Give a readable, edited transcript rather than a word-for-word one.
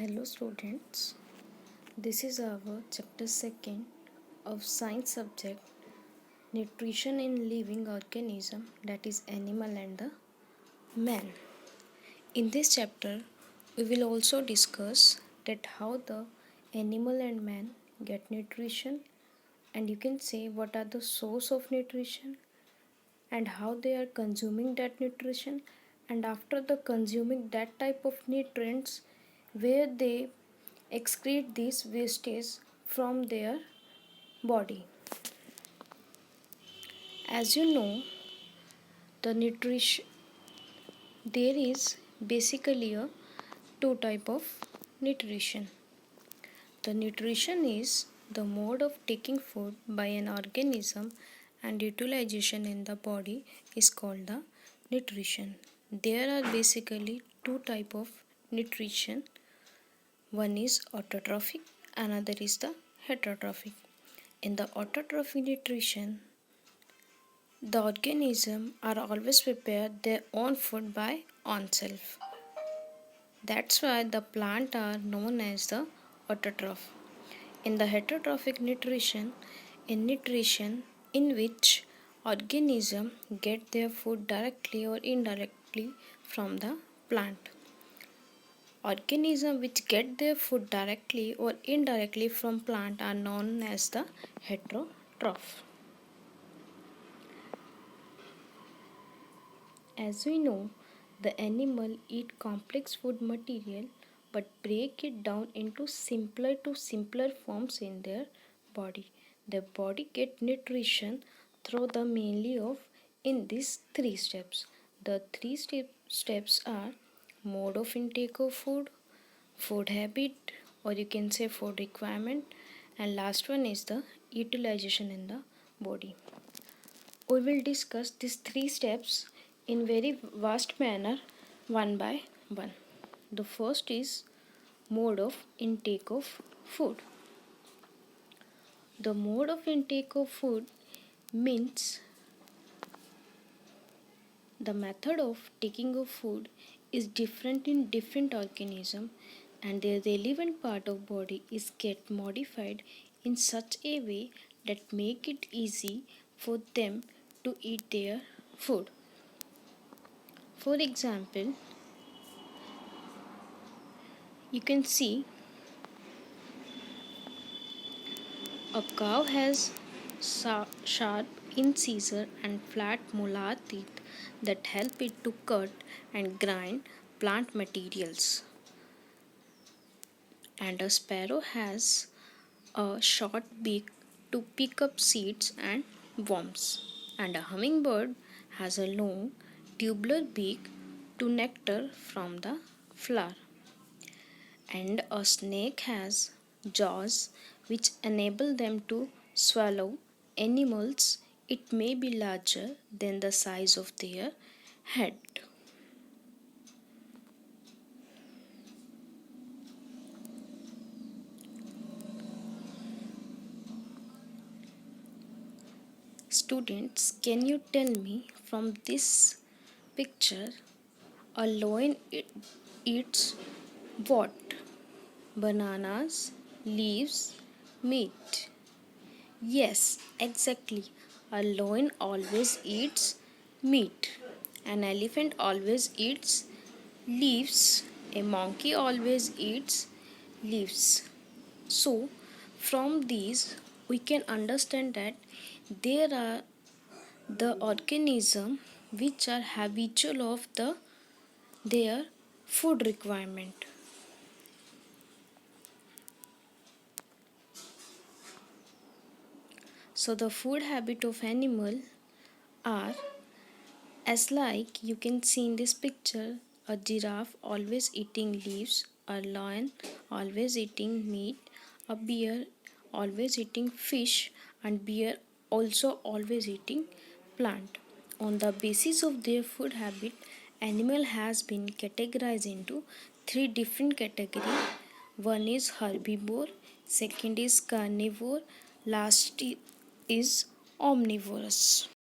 Hello students, this is our chapter 2nd of science subject nutrition in living organism, that is animal and the man. In this chapter we will also discuss that how the animal and man get nutrition, and you can say what are the source of nutrition and how they are consuming that nutrition, and after the consuming that type of nutrients where they excrete these wastage from their body. As you know, the nutrition there is basically a two type of nutrition. The nutrition is the mode of taking food by an organism and utilization in the body is called the nutrition. There are basically two type of nutrition. One is autotrophic, another is the heterotrophic. In the autotrophic nutrition, the organism are always prepare their own food by own self. That's why the plant are known as the autotroph. In the heterotrophic nutrition, in which organism get their food directly or indirectly from the plant. Organisms which get their food directly or indirectly from plant are known as the heterotroph. As we know, the animal eat complex food material but break it down into simpler forms in their body. Their body get nutrition through the mainly of in these three steps. The steps are mode of intake of food, food habit, or you can say food requirement, and last one is the utilization in the body. We will discuss these three steps in very vast manner one by one. The first is mode of intake of food. The mode of intake of food means the method of taking of food is different in different organism, and their relevant part of body is get modified in such a way that make it easy for them to eat their food. For example, you can see a cow has sharp incisor and flat molar teeth that help it to cut and grind plant materials. And a sparrow has a short beak to pick up seeds and worms. And a hummingbird has a long tubular beak to nectar from the flower. And a snake has jaws which enable them to swallow animals. It may be larger than the size of their head. Students, can you tell me from this picture a lion eats what? Bananas, leaves, meat. Yes, exactly. A lion always eats meat. An elephant always eats leaves. A monkey always eats leaves. So, from these, we can understand that there are the organism which are habitual of their food requirement. So the food habit of animal are as like you can see in this picture, a giraffe always eating leaves, a lion always eating meat, a bear always eating fish, and bear also always eating plant. On the basis of their food habit, animal has been categorized into three different categories. One is herbivore, second is carnivore, last is omnivorous.